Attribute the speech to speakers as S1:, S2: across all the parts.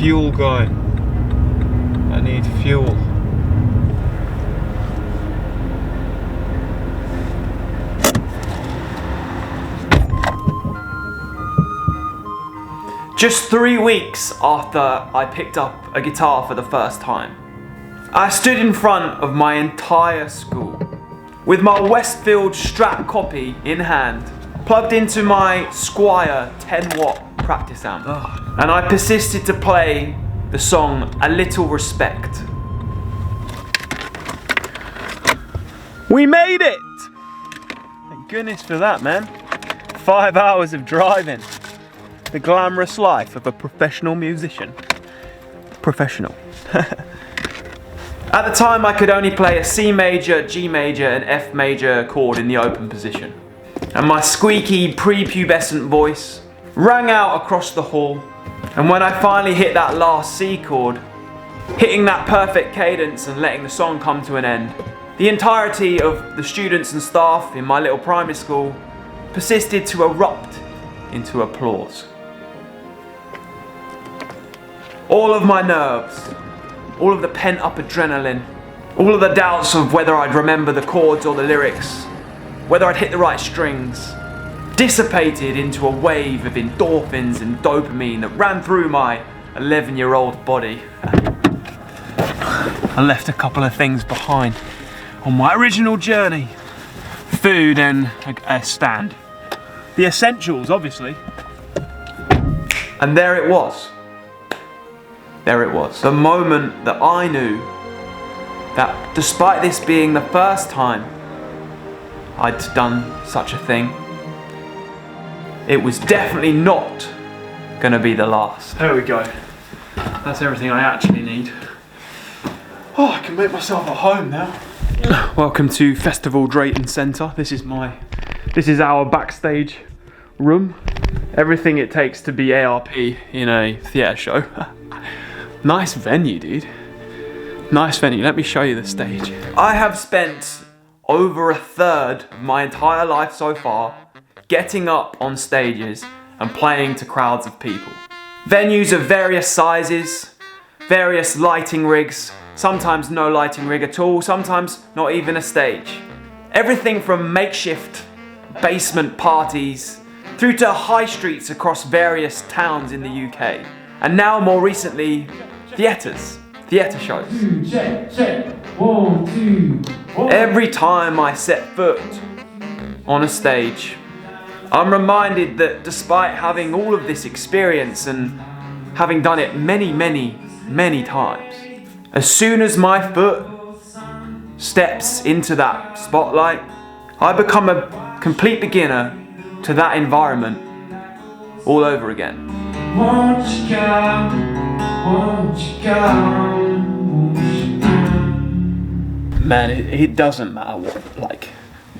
S1: fuel going. I need fuel. Just 3 weeks after I picked up a guitar for the first time, I stood in front of my entire school with my Westfield Strat copy in hand, plugged into my Squire 10-watt practice amp, and I persisted to play the song A Little Respect. We made it! Thank goodness for that, man. 5 hours of driving. The glamorous life of a professional musician. Professional. At the time, I could only play a C major, G major, and F major chord in the open position. And my squeaky, prepubescent voice rang out across the hall. And when I finally hit that last C chord, hitting that perfect cadence and letting the song come to an end, the entirety of the students and staff in my little primary school persisted to erupt into applause. All of my nerves, all of the pent-up adrenaline, all of the doubts of whether I'd remember the chords or the lyrics, whether I'd hit the right strings, dissipated into a wave of endorphins and dopamine that ran through my 11-year-old body. I left a couple of things behind on my original journey. Food and a stand. The essentials, obviously. And there it was. There it was. The moment that I knew that despite this being the first time I'd done such a thing, it was definitely not gonna be the last. There we go. That's everything I actually need. Oh, I can make myself at home now. Welcome to Festival Drayton Centre. This is our backstage room. Everything it takes to be ARP in a theatre show. Nice venue, dude. Nice venue. Let me show you the stage. I have spent over a third of my entire life so far getting up on stages and playing to crowds of people. Venues of various sizes, various lighting rigs, sometimes no lighting rig at all, sometimes not even a stage. Everything from makeshift basement parties through to high streets across various towns in the UK. And now more recently, theatre shows. Check. 1, 2. Every time I set foot on a stage, I'm reminded that despite having all of this experience and having done it many times, as soon as my foot steps into that spotlight, I become a complete beginner to that environment all over again. Won't you come? Won't you come? Man, it doesn't matter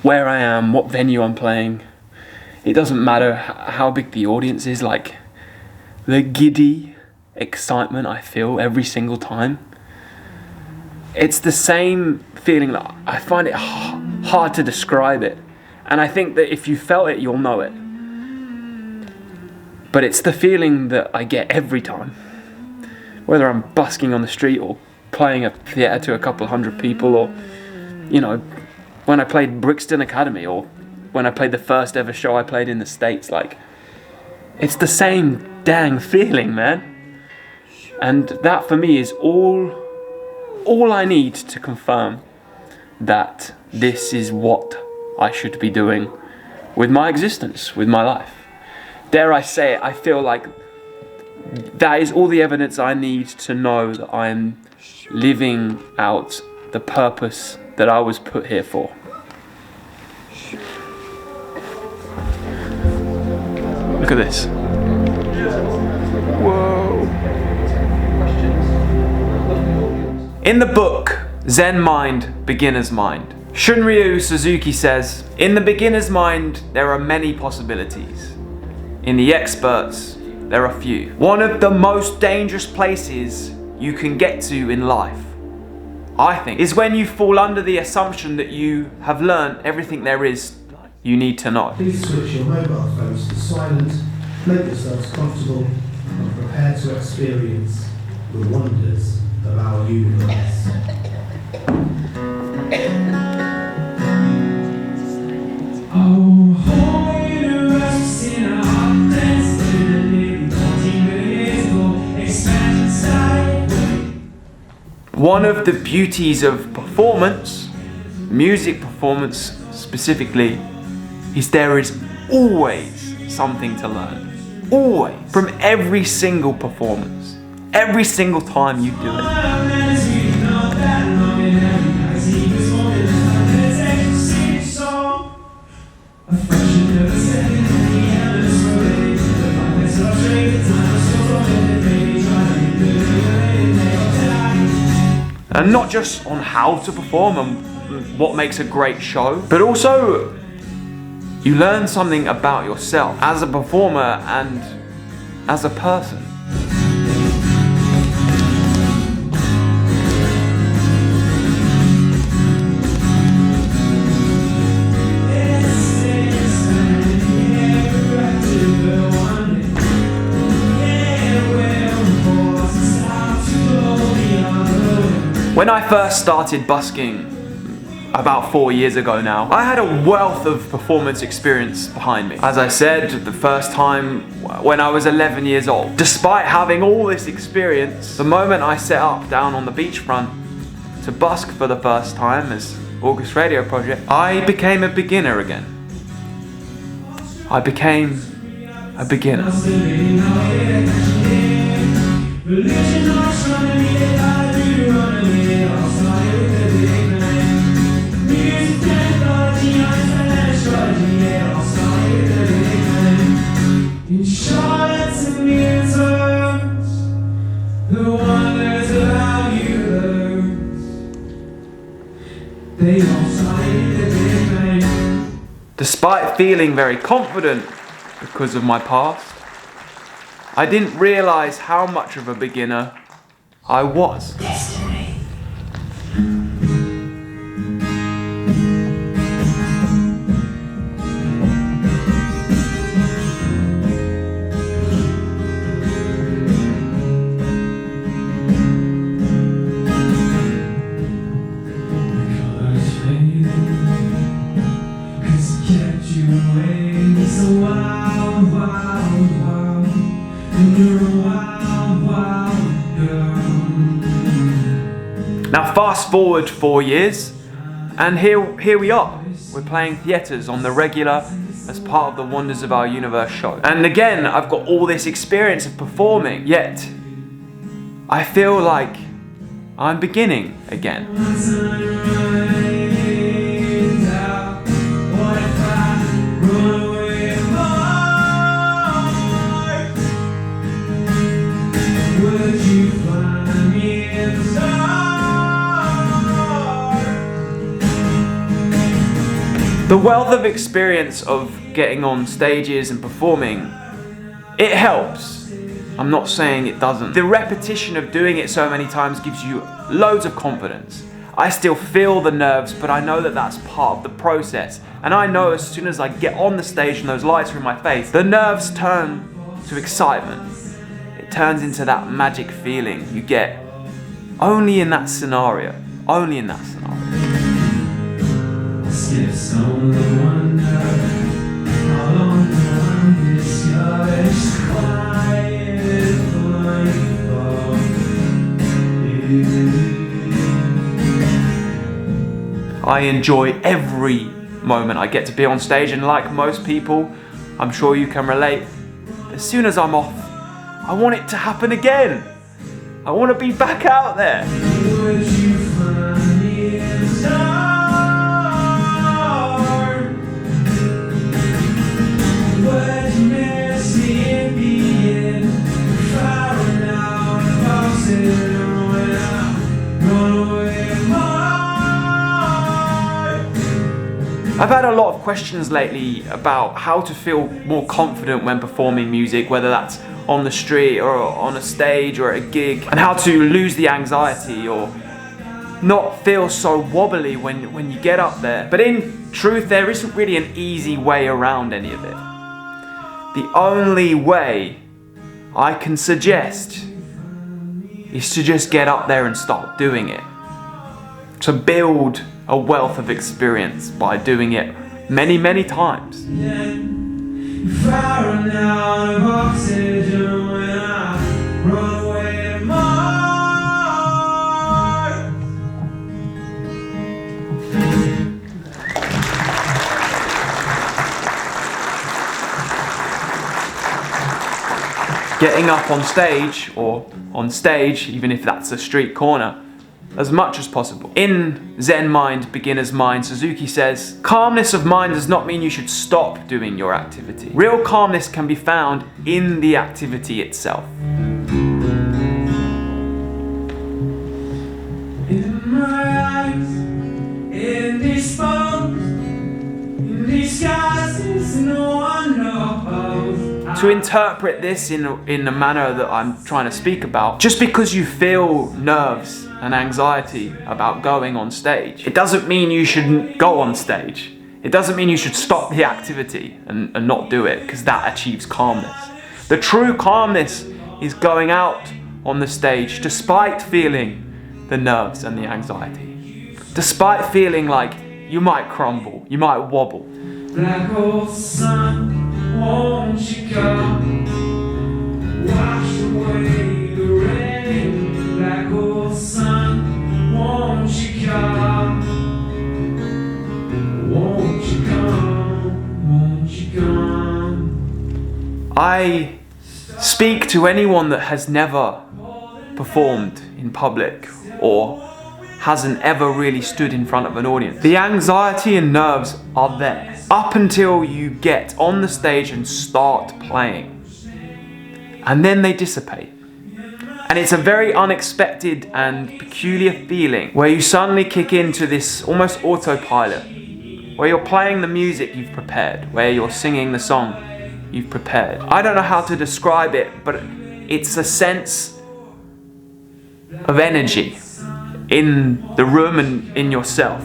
S1: where I am, what venue I'm playing. It doesn't matter how big the audience is. Like, the giddy excitement I feel every single time. It's the same feeling that I find it hard to describe it. And I think that if you felt it, you'll know it. But it's the feeling that I get every time. Whether I'm busking on the street or playing a theatre to a couple hundred people, or, you know, when I played Brixton Academy, or when I played the first ever show I played in the States, like, it's the same dang feeling, man. And that for me is all I need to confirm that this is what I should be doing with my existence, with my life. Dare I say it, I feel like that is all the evidence I need to know that I am living out the purpose that I was put here for. Look at this. Whoa. In the book, Zen Mind, Beginner's Mind, Shunryu Suzuki says, in the beginner's mind, there are many possibilities. In the experts, there are few. One of the most dangerous places you can get to in life, I think, is when you fall under the assumption that you have learned everything there is you need to know.
S2: Please switch your mobile phones to silent, make yourselves comfortable, and prepare to experience the wonders of our universe.
S1: One of the beauties of performance, music performance specifically, is there is always something to learn. Always. From every single performance. Every single time you do it. And not just on how to perform and what makes a great show, but also you learn something about yourself as a performer and as a person. When I first started busking about 4 years ago now, I had a wealth of performance experience behind me. As I said, the first time when I was 11 years old. Despite having all this experience, the moment I set up down on the beachfront to busk for the first time as August Radio Project, I became a beginner again. I became a beginner. Despite feeling very confident because of my past, I didn't realize how much of a beginner I was. Now fast forward 4 years, and here we are. We're playing theatres on the regular as part of the Wonders of Our Universe show. And again, I've got all this experience of performing, yet I feel like I'm beginning again. The wealth of experience of getting on stages and performing, it helps. I'm not saying it doesn't. The repetition of doing it so many times gives you loads of confidence. I still feel the nerves, but I know that that's part of the process. And I know as soon as I get on the stage and those lights are in my face, the nerves turn to excitement. It turns into that magic feeling you get only in that scenario. Only in that scenario.
S2: Skips only wonder how long this is quiet blindfold.
S1: I enjoy every moment I get to be on stage, and like most people, I'm sure you can relate, as soon as I'm off, I want it to happen again. I want to be back out there.
S2: Would you find me inside?
S1: I've had a lot of questions lately about how to feel more confident when performing music, whether that's on the street or on a stage or at a gig, and how to lose the anxiety or not feel so wobbly when you get up there. But in truth, there isn't really an easy way around any of it. The only way I can suggest is to just get up there and start doing it. To build a wealth of experience by doing it many, many times. Getting up on stage, or on stage, even if that's a street corner, as much as possible. In Zen Mind, Beginner's Mind, Suzuki says, calmness of mind does not mean you should stop doing your activity. Real calmness can be found in the activity itself. In my eyes, in these bones, in these skies, no one knows. To interpret this in the manner that I'm trying to speak about, just because you feel nerves and anxiety about going on stage, it doesn't mean you shouldn't go on stage. It doesn't mean you should stop the activity and not do it, because that achieves calmness. The true calmness is going out on the stage despite feeling the nerves and the anxiety. Despite feeling like you might crumble, you might wobble. Black old sun, won't you come, wash away the rain. Black old sun, won't you come, won't you come, won't you come. I speak to anyone that has never performed in public or hasn't ever really stood in front of an audience. The anxiety and nerves are there up until you get on the stage and start playing. And then they dissipate. And it's a very unexpected and peculiar feeling where you suddenly kick into this almost autopilot, where you're playing the music you've prepared, where you're singing the song you've prepared. I don't know how to describe it, but it's a sense of energy in the room and in yourself.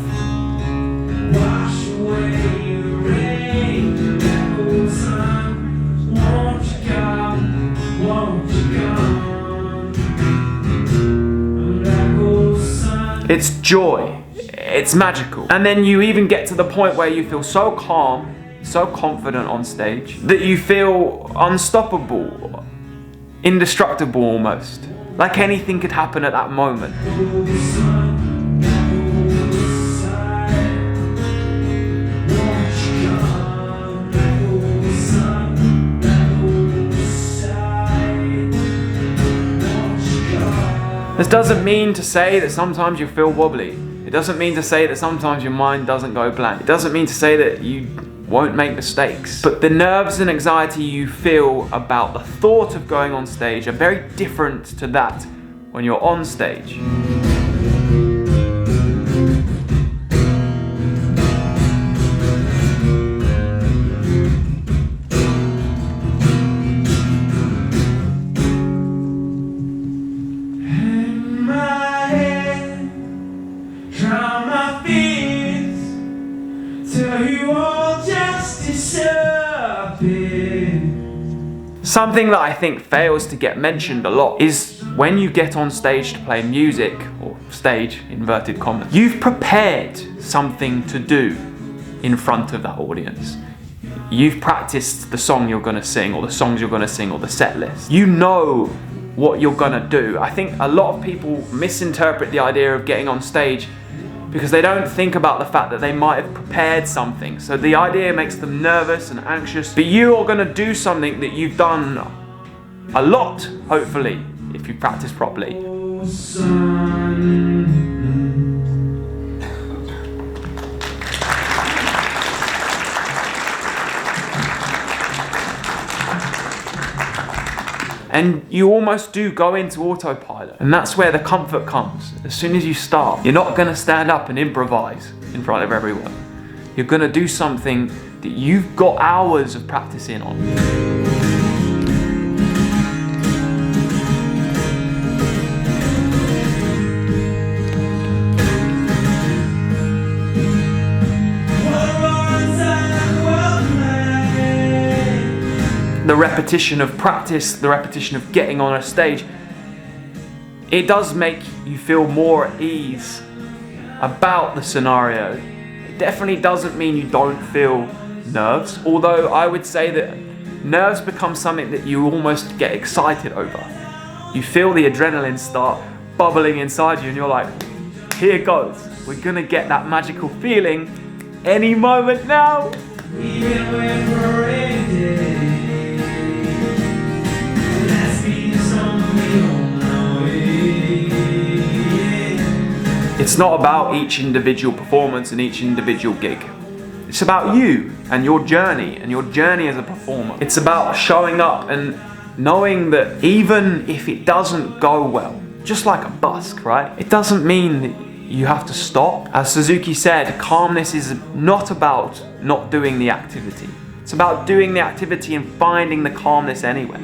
S1: It's joy, it's magical. And then you even get to the point where you feel so calm, so confident on stage, that you feel unstoppable, indestructible almost. Like anything could happen at that moment. This doesn't mean to say that sometimes you feel wobbly. It doesn't mean to say that sometimes your mind doesn't go blank. It doesn't mean to say that you won't make mistakes. But the nerves and anxiety you feel about the thought of going on stage are very different to that when you're on stage. Something that I think fails to get mentioned a lot is when you get on stage to play music, or stage, inverted commas, you've prepared something to do in front of that audience. You've practiced the song you're going to sing, or the songs you're going to sing, or the set list. You know what you're going to do. I think a lot of people misinterpret the idea of getting on stage because they don't think about the fact that they might have prepared something. So the idea makes them nervous and anxious. But you are going to do something that you've done a lot, hopefully, if you practice properly. And you almost do go into autopilot. And that's where the comfort comes. As soon as you start, you're not going to stand up and improvise in front of everyone. You're going to do something that you've got hours of practicing on. the repetition of practice, the repetition of getting on a stage, it does make you feel more at ease about the scenario. It definitely doesn't mean you don't feel nerves, although I would say that nerves become something that you almost get excited over. You feel the adrenaline start bubbling inside you and you're like, here goes. We're gonna get that magical feeling any moment now. It's not about each individual performance and each individual gig. It's about you and your journey as a performer. It's about showing up and knowing that even if it doesn't go well, just like a busk, right? It doesn't mean that you have to stop. As Suzuki said, calmness is not about not doing the activity. It's about doing the activity and finding the calmness anyway.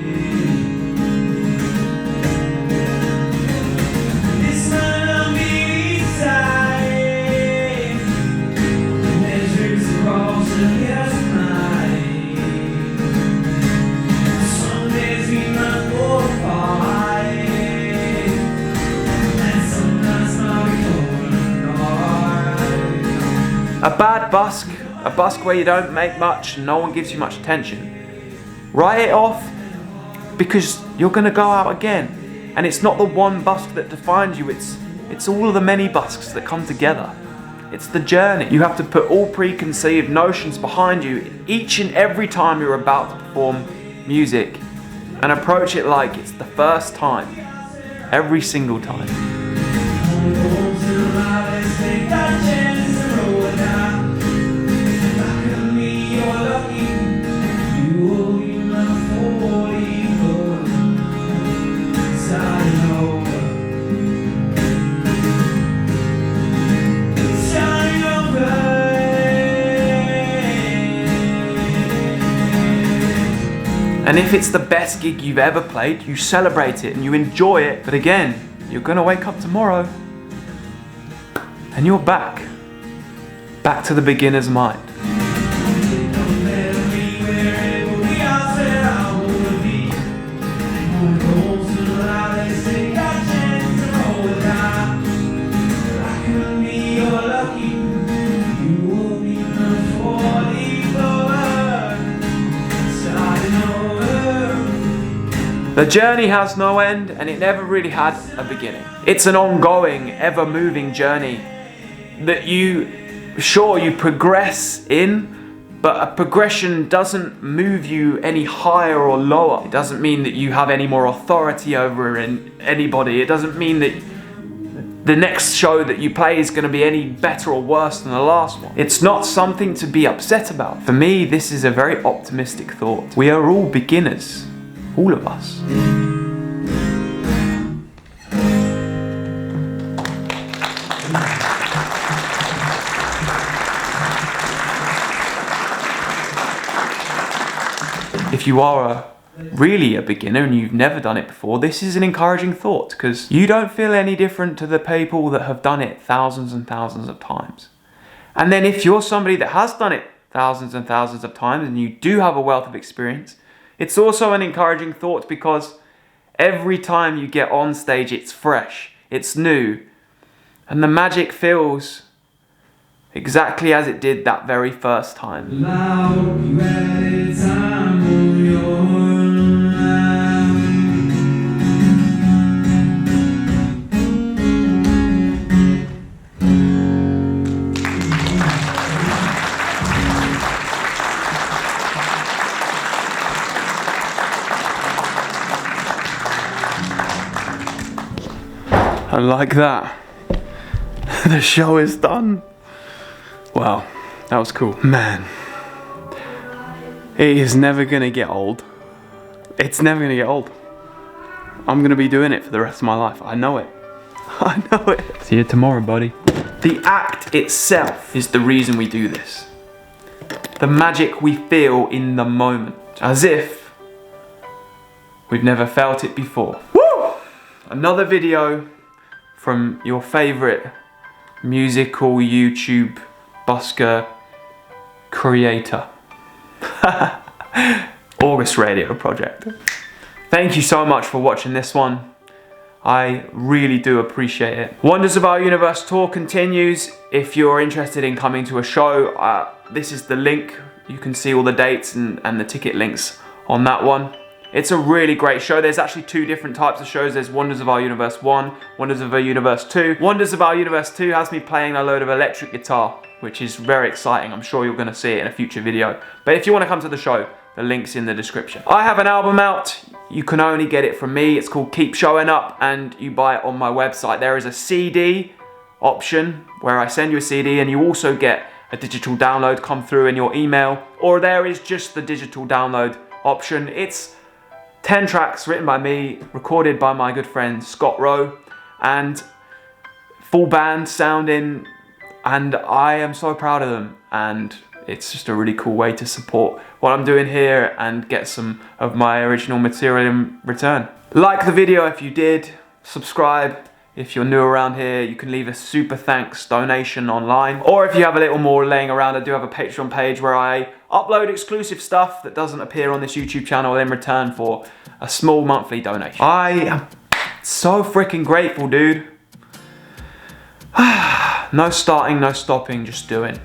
S1: A bad busk, a busk where you don't make much and no one gives you much attention, write it off because you're going to go out again. And it's not the one busk that defines you, it's all of the many busks that come together. It's the journey. You have to put all preconceived notions behind you each and every time you're about to perform music and approach it like it's the first time, every single time. And if it's the best gig you've ever played, you celebrate it and you enjoy it. But again, you're gonna wake up tomorrow and you're back to the beginner's mind. The journey has no end and it never really had a beginning. It's an ongoing, ever-moving journey that you progress in, but a progression doesn't move you any higher or lower. It doesn't mean that you have any more authority over anybody. It doesn't mean that the next show that you play is going to be any better or worse than the last one. It's not something to be upset about. For me, this is a very optimistic thought. We are all beginners. All of us. If you are really a beginner and you've never done it before, this is an encouraging thought because you don't feel any different to the people that have done it thousands and thousands of times. And then if you're somebody that has done it thousands and thousands of times and you do have a wealth of experience, it's also an encouraging thought because every time you get on stage, it's fresh, it's new, and the magic feels exactly as it did that very first time. And like that, the show is done. Wow, that was cool. Man, it is never gonna get old. It's never gonna get old. I'm gonna be doing it for the rest of my life. I know it. I know it. See you tomorrow, buddy. The act itself is the reason we do this. The magic we feel in the moment, as if we've never felt it before. Woo! Another video from your favorite musical YouTube busker creator. August radio project. Thank you so much for watching this one. I really do appreciate it. Wonders of Our Universe tour continues. If you're interested in coming to a show, this is the link. You can see all the dates and the ticket links on that one. It's a really great show. There's actually 2 different types of shows. There's Wonders of Our Universe 1, Wonders of Our Universe 2. Wonders of Our Universe 2 has me playing a load of electric guitar, which is very exciting. I'm sure you're gonna see it in a future video. But if you wanna come to the show, the link's in the description. I have an album out. You can only get it from me. It's called Keep Showing Up, and you buy it on my website. There is a CD option where I send you a CD, and you also get a digital download come through in your email, or there is just the digital download option. It's 10 tracks written by me, recorded by my good friend Scott Rowe, and full band sounding, and I am so proud of them, and it's just a really cool way to support what I'm doing here and get some of my original material in return. Like the video if you did, subscribe. If you're new around here, you can leave a super thanks donation online. Or if you have a little more laying around, I do have a Patreon page where I upload exclusive stuff that doesn't appear on this YouTube channel in return for a small monthly donation. I am so freaking grateful, dude. No starting, no stopping, just doing.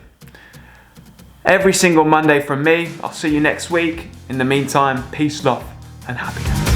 S1: Every single Monday from me. I'll see you next week. In the meantime, peace, love, and happiness.